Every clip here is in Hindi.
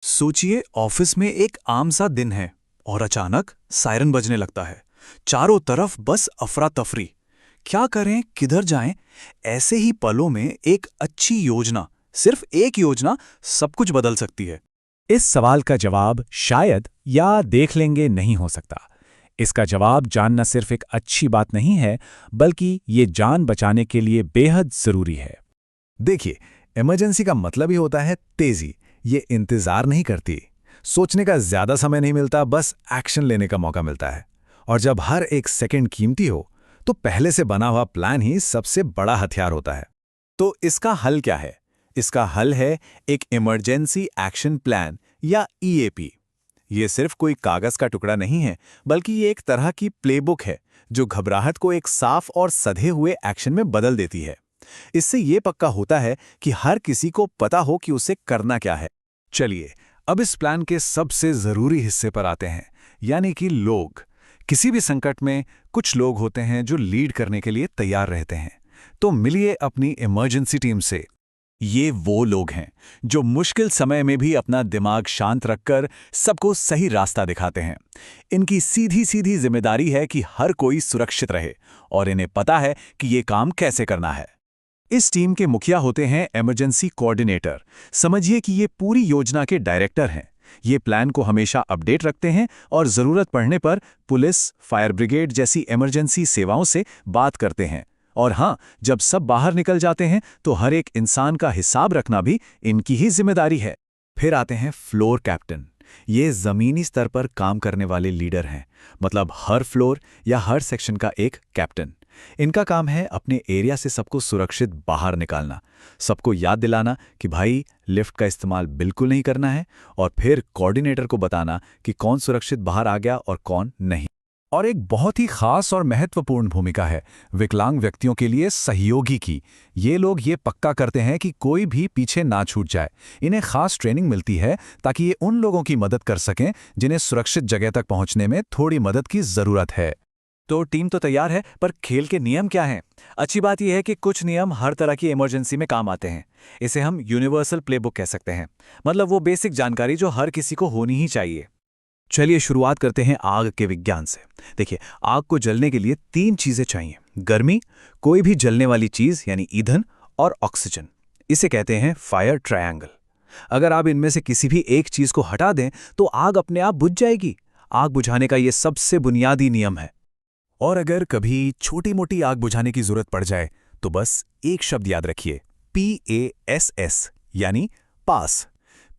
सोचिए ऑफिस में एक आम सा दिन है और अचानक सायरन बजने लगता है। चारों तरफ बस अफरा तफरी। क्या करें, किधर जाएं? ऐसे ही पलों में एक अच्छी योजना, सिर्फ एक योजना, सब कुछ बदल सकती है। इस सवाल का जवाब शायद या देख लेंगे नहीं हो सकता। इसका जवाब जानना सिर्फ एक अच्छी बात नहीं है, बल्कि ये जान बचाने के लिए बेहद जरूरी है। देखिए, इमरजेंसी का मतलब ही होता है तेजी। ये इंतजार नहीं करती, सोचने का ज्यादा समय नहीं मिलता, बस एक्शन लेने का मौका मिलता है। और जब हर एक सेकंड कीमती हो, तो पहले से बना हुआ प्लान ही सबसे बड़ा हथियार होता है। तो इसका हल क्या है? इसका हल है एक इमरजेंसी एक्शन प्लान या ईएपी। ये सिर्फ कोई कागज का टुकड़ा नहीं है, बल्कि ये एक तरह की प्लेबुक है जो घबराहट को एक साफ और सधे हुए एक्शन में बदल देती है। इससे ये पक्का होता है कि हर किसी को पता हो कि उसे करना क्या है। चलिए, अब इस प्लान के सबसे जरूरी हिस्से पर आते हैं, यानी कि लोग। किसी भी संकट में कुछ लोग होते हैं जो लीड करने के लिए तैयार रहते हैं। तो मिलिए अपनी इमरजेंसी टीम से। ये वो लोग हैं जो मुश्किल समय में भी अपना दिमाग शांत रखकर सबको सही रास्ता दिखाते हैं। इनकी सीधी सीधी जिम्मेदारी है कि हर कोई सुरक्षित रहे और इन्हें पता है कि ये काम कैसे करना है। इस टीम के मुखिया होते हैं इमरजेंसी कोऑर्डिनेटर। समझिए कि ये पूरी योजना के डायरेक्टर हैं। ये प्लान को हमेशा अपडेट रखते हैं और ज़रूरत पड़ने पर पुलिस, फायर ब्रिगेड जैसी इमरजेंसी सेवाओं से बात करते हैं। और हाँ, जब सब बाहर निकल जाते हैं तो हर एक इंसान का हिसाब रखना भी इनकी ही जिम्मेदारी है। फिर आते हैं फ्लोर कैप्टन। ये जमीनी स्तर पर काम करने वाले लीडर हैं, मतलब हर फ्लोर या हर सेक्शन का एक कैप्टन। इनका काम है अपने एरिया से सबको सुरक्षित बाहर निकालना, सबको याद दिलाना कि भाई लिफ्ट का इस्तेमाल बिल्कुल नहीं करना है, और फिर कोऑर्डिनेटर को बताना कि कौन सुरक्षित बाहर आ गया और कौन नहीं। और एक बहुत ही खास और महत्वपूर्ण भूमिका है विकलांग व्यक्तियों के लिए सहयोगी की। ये लोग ये पक्का करते हैं कि कोई भी पीछे ना छूट जाए। इन्हें खास ट्रेनिंग मिलती है ताकि ये उन लोगों की मदद कर सकें जिन्हें सुरक्षित जगह तक पहुंचने में थोड़ी मदद की जरूरत है। तो टीम तो तैयार है, पर खेल के नियम क्या हैं? अच्छी बात यह है कि कुछ नियम हर तरह की इमरजेंसी में काम आते हैं। इसे हम यूनिवर्सल प्लेबुक कह सकते हैं, मतलब वो बेसिक जानकारी जो हर किसी को होनी ही चाहिए। चलिए शुरुआत करते हैं आग के विज्ञान से। देखिए, आग को जलने के लिए 3 चीजें चाहिए: गर्मी, कोई भी जलने वाली चीज यानी ईंधन, और ऑक्सीजन। इसे कहते हैं फायर ट्रायंगल। अगर आप इनमें से किसी भी एक चीज को हटा दें तो आग अपने आप बुझ जाएगी। आग बुझाने का यह सबसे बुनियादी नियम है। और अगर कभी छोटी मोटी आग बुझाने की जरूरत पड़ जाए तो बस एक शब्द याद रखिए, PASS, यानी पास।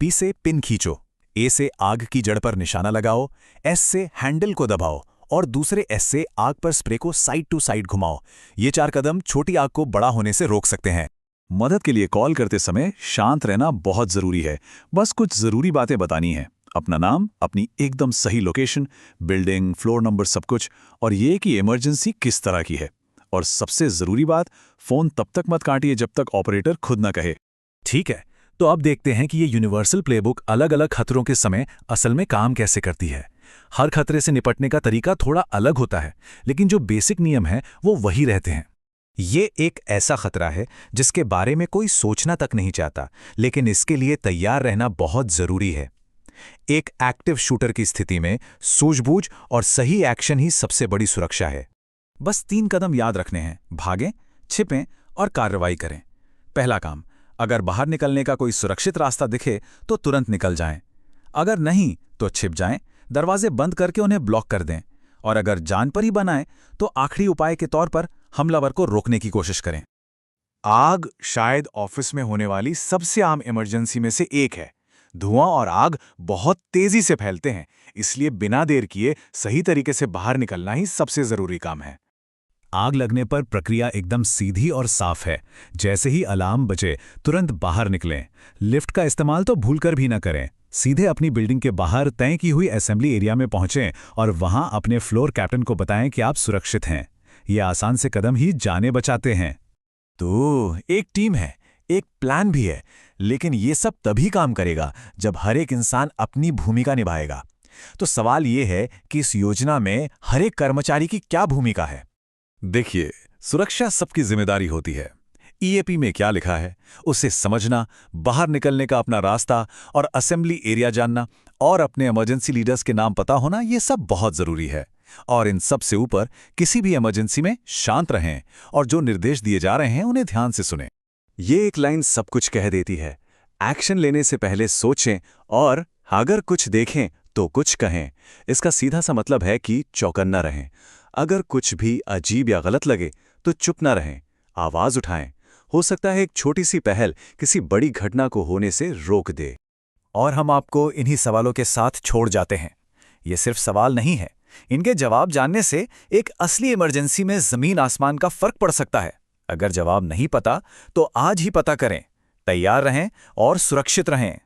P से पिन खींचो, A से आग की जड़ पर निशाना लगाओ, S से हैंडल को दबाओ और दूसरे S से आग पर स्प्रे को साइड टू साइड घुमाओ। ये 4 कदम छोटी आग को बड़ा होने से रोक सकते हैं। मदद के लिए कॉल करते समय शांत रहना बहुत जरूरी है। बस कुछ जरूरी बातें बतानी है: अपना नाम, अपनी एकदम सही लोकेशन, बिल्डिंग, फ्लोर नंबर, सब कुछ, और ये कि इमरजेंसी किस तरह की है। और सबसे जरूरी बात, फोन तब तक मत काटिए जब तक ऑपरेटर खुद ना कहे। ठीक है, तो अब देखते हैं कि ये यूनिवर्सल प्लेबुक अलग अलग खतरों के समय असल में काम कैसे करती है। हर खतरे से निपटने का तरीका थोड़ा अलग होता है, लेकिन जो बेसिक नियम हैं वो वही रहते हैं। ये एक ऐसा खतरा है जिसके बारे में कोई सोचना तक नहीं चाहता, लेकिन इसके लिए तैयार रहना बहुत जरूरी है। एक एक्टिव शूटर की स्थिति में सूझबूझ और सही एक्शन ही सबसे बड़ी सुरक्षा है। बस 3 कदम याद रखने हैं: भागें, छिपें और कार्रवाई करें। पहला काम, अगर बाहर निकलने का कोई सुरक्षित रास्ता दिखे तो तुरंत निकल जाएं। अगर नहीं तो छिप जाएं, दरवाजे बंद करके उन्हें ब्लॉक कर दें। और अगर जान पर ही बनाएं तो आखिरी उपाय के तौर पर हमलावर को रोकने की कोशिश करें। आग शायद ऑफिस में होने वाली सबसे आम इमरजेंसी में से एक है। धुआं और आग बहुत तेजी से फैलते हैं, इसलिए बिना देर किए सही तरीके से बाहर निकलना ही सबसे जरूरी काम है। आग लगने पर प्रक्रिया एकदम सीधी और साफ है। जैसे ही अलार्म बजे, तुरंत बाहर निकलें। लिफ्ट का इस्तेमाल तो भूलकर भी ना करें। सीधे अपनी बिल्डिंग के बाहर तय की हुई असेंबली एरिया में पहुंचें और वहां अपने फ्लोर कैप्टन को बताएं कि आप सुरक्षित हैं। ये आसान से कदम ही जानें बचाते हैं। तो एक टीम है, एक प्लान भी है, लेकिन ये सब तभी काम करेगा जब हर एक इंसान अपनी भूमिका निभाएगा। तो सवाल ये है कि इस योजना में हर एक कर्मचारी की क्या भूमिका है? देखिए, सुरक्षा सबकी जिम्मेदारी होती है। ईएपी में क्या लिखा है उसे समझना, बाहर निकलने का अपना रास्ता और असेंबली एरिया जानना और अपने इमरजेंसी लीडर्स के नाम पता होना, ये सब बहुत जरूरी है। और इन सब से ऊपर किसी भी इमरजेंसी में शांत रहें और जो निर्देश दिए जा रहे हैं उन्हें ध्यान से सुनें। ये एक लाइन सब कुछ कह देती है। एक्शन लेने से पहले सोचें और अगर कुछ देखें तो कुछ कहें। इसका सीधा सा मतलब है कि चौकन्ना रहें। अगर कुछ भी अजीब या गलत लगे तो चुप ना रहें, आवाज उठाएं। हो सकता है एक छोटी सी पहल किसी बड़ी घटना को होने से रोक दे। और हम आपको इन्हीं सवालों के साथ छोड़ जाते हैं। ये सिर्फ सवाल नहीं है, इनके जवाब जानने से एक असली इमरजेंसी में जमीन आसमान का फर्क पड़ सकता है। अगर जवाब नहीं पता तो आज ही पता करें। तैयार रहें और सुरक्षित रहें।